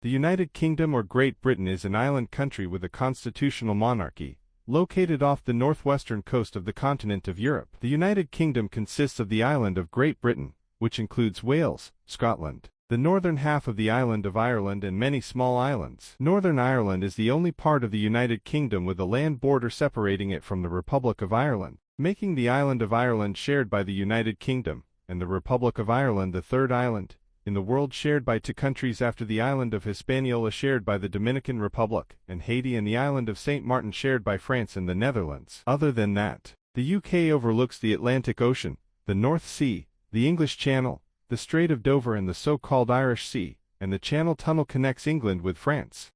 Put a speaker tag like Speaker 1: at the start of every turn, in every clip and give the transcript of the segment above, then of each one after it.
Speaker 1: The United Kingdom or Great Britain is an island country with a constitutional monarchy, located off the northwestern coast of the continent of Europe. The United Kingdom consists of the island of Great Britain, which includes Wales, Scotland, the northern half of the island of Ireland and many small islands. Northern Ireland is the only part of the United Kingdom with a land border separating it from the Republic of Ireland, making the island of Ireland shared by the United Kingdom, and the Republic of Ireland the third island in the world shared by two countries after the island of Hispaniola shared by the Dominican Republic and Haiti, and the island of St. Martin shared by France and the Netherlands. Other than that, the UK overlooks the Atlantic Ocean, the North Sea, the English Channel, the Strait of Dover and the so-called Irish Sea, and the Channel Tunnel connects England with France.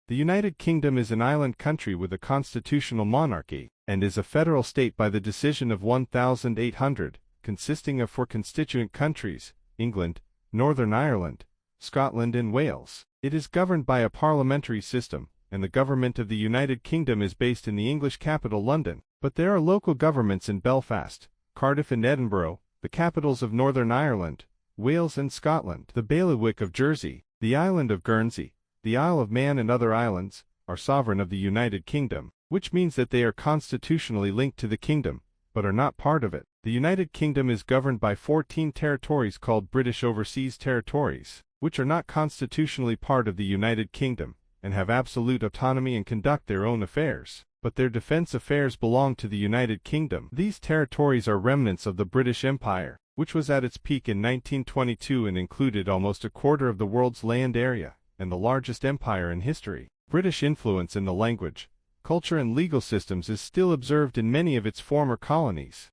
Speaker 1: The United Kingdom is an island country with a constitutional monarchy, and is a federal state by the decision of 1800, consisting of 4 constituent countries, England, Northern Ireland, Scotland and Wales. It is governed by a parliamentary system, and the government of the United Kingdom is based in the English capital London, but there are local governments in Belfast, Cardiff and Edinburgh, the capitals of Northern Ireland, Wales and Scotland. The bailiwick of Jersey, the island of Guernsey, the Isle of Man and other islands, are sovereign of the United Kingdom, which means that they are constitutionally linked to the kingdom, but are not part of it. The United Kingdom is governed by 14 territories called British Overseas Territories, which are not constitutionally part of the United Kingdom, and have absolute autonomy and conduct their own affairs, but their defense affairs belong to the United Kingdom. These territories are remnants of the British Empire, which was at its peak in 1922 and included almost a quarter of the world's land area, and the largest empire in history. British influence in the language, culture and legal systems is still observed in many of its former colonies.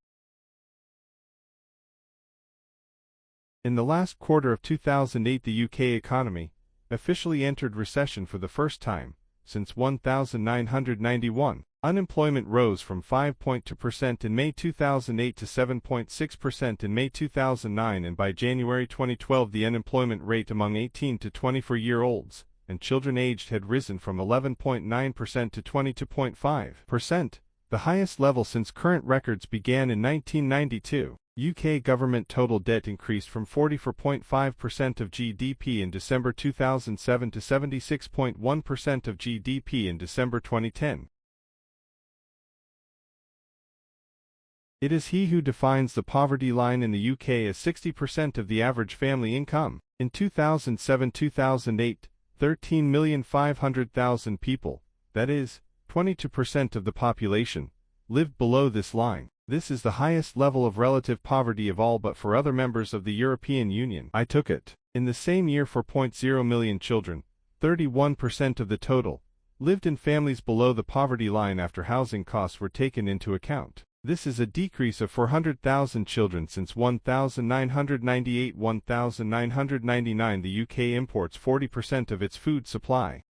Speaker 1: In the last quarter of 2008, the UK economy officially entered recession for the first time since 1991. Unemployment rose from 5.2% in May 2008 to 7.6% in May 2009, and by January 2012 the unemployment rate among 18 to 24-year-olds and children aged had risen from 11.9% to 22.5%, the highest level since current records began in 1992. UK government total debt increased from 44.5% of GDP in December 2007 to 76.1% of GDP in December 2010. It is he who defines the poverty line in the UK as 60% of the average family income. In 2007-2008, 13,500,000 people, that is, 22% of the population, lived below this line. This is the highest level of relative poverty of all but for other members of the European Union. I took it. In the same year, 4.0 million children, 31% of the total, lived in families below the poverty line after housing costs were taken into account. This is a decrease of 400,000 children since 1998-1999. The UK imports 40% of its food supply.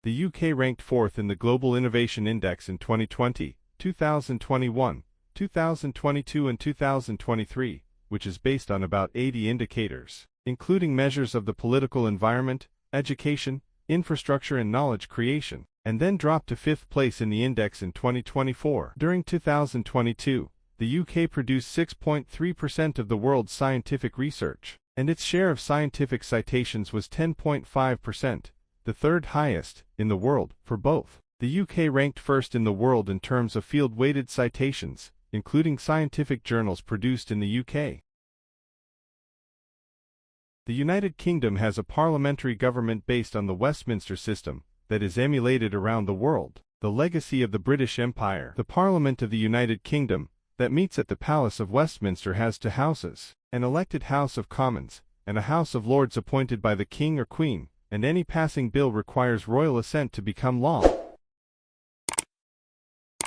Speaker 1: The UK ranked 4th in the Global Innovation Index in 2020, 2021, 2022 and 2023, which is based on about 80 indicators, including measures of the political environment, education, infrastructure and knowledge creation, and then dropped to 5th place in the index in 2024. During 2022, the UK produced 6.3% of the world's scientific research, and its share of scientific citations was 10.5%, the third highest in the world for both. The UK ranked first in the world in terms of field-weighted citations, including scientific journals produced in the UK. The United Kingdom has a parliamentary government based on the Westminster system that is emulated around the world. The legacy of the British Empire. The Parliament of the United Kingdom, that meets at the Palace of Westminster, has 2 houses, an elected House of Commons, and a House of Lords appointed by the King or Queen, and any passing bill requires royal assent to become law.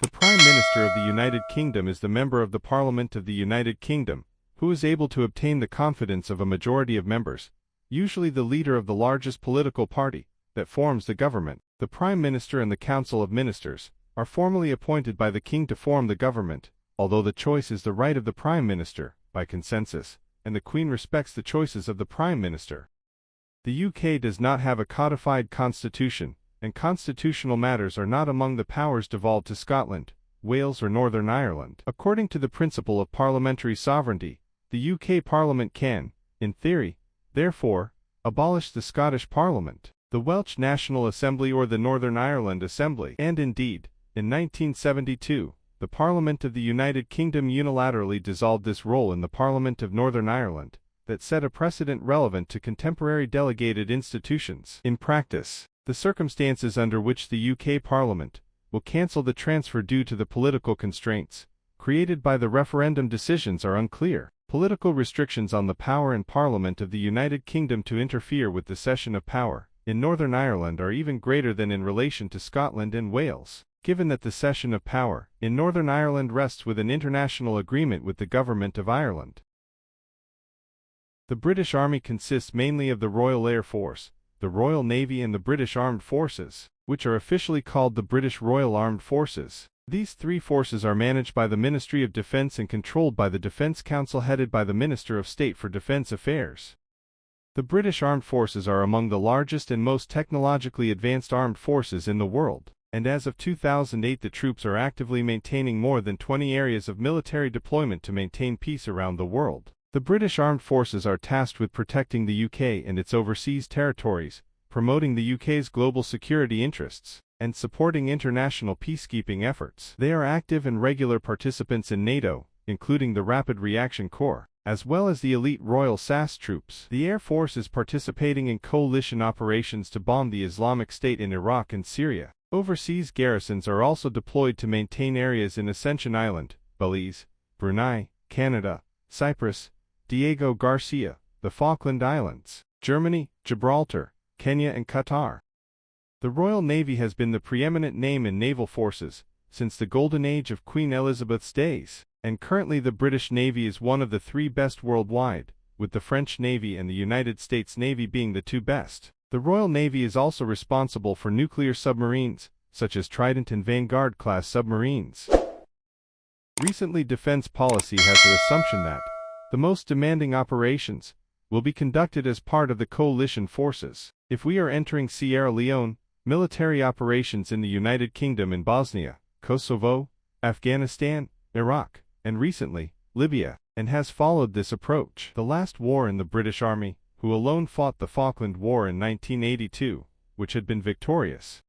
Speaker 1: The Prime Minister of the United Kingdom is the member of the Parliament of the United Kingdom, who is able to obtain the confidence of a majority of members, usually the leader of the largest political party, that forms the government. The Prime Minister and the Council of Ministers are formally appointed by the King to form the government, although the choice is the right of the Prime Minister, by consensus, and the Queen respects the choices of the Prime Minister. The UK does not have a codified constitution, and constitutional matters are not among the powers devolved to Scotland, Wales or Northern Ireland. According to the principle of parliamentary sovereignty, the UK Parliament can, in theory, therefore, abolish the Scottish Parliament, the Welsh National Assembly or the Northern Ireland Assembly. And indeed, in 1972, the Parliament of the United Kingdom unilaterally dissolved this role in the Parliament of Northern Ireland, that set a precedent relevant to contemporary delegated institutions. In practice, the circumstances under which the UK Parliament will cancel the transfer due to the political constraints created by the referendum decisions are unclear. Political restrictions on the power and Parliament of the United Kingdom to interfere with the cession of power in Northern Ireland are even greater than in relation to Scotland and Wales, given that the cession of power in Northern Ireland rests with an international agreement with the Government of Ireland. The British Army consists mainly of the Royal Air Force, the Royal Navy and the British Armed Forces, which are officially called the British Royal Armed Forces. These three forces are managed by the Ministry of Defence and controlled by the Defence Council headed by the Minister of State for Defence Affairs. The British Armed Forces are among the largest and most technologically advanced armed forces in the world, and as of 2008 the troops are actively maintaining more than 20 areas of military deployment to maintain peace around the world. The British Armed Forces are tasked with protecting the UK and its overseas territories, promoting the UK's global security interests, and supporting international peacekeeping efforts. They are active and regular participants in NATO, including the Rapid Reaction Corps, as well as the elite Royal SAS troops. The Air Force is participating in coalition operations to bomb the Islamic State in Iraq and Syria. Overseas garrisons are also deployed to maintain areas in Ascension Island, Belize, Brunei, Canada, Cyprus, Diego Garcia, the Falkland Islands, Germany, Gibraltar, Kenya and Qatar. The Royal Navy has been the preeminent name in naval forces since the golden age of Queen Elizabeth's days, and currently the British Navy is one of the three best worldwide, with the French Navy and the United States Navy being the two best. The Royal Navy is also responsible for nuclear submarines, such as Trident and Vanguard-class submarines. Recently, defense policy has the assumption that the most demanding operations will be conducted as part of the coalition forces. If we are entering Sierra Leone, military operations in the United Kingdom in Bosnia, Kosovo, Afghanistan, Iraq, and recently, Libya, and has followed this approach. The last war in the British Army, who alone fought the Falkland War in 1982, which had been victorious,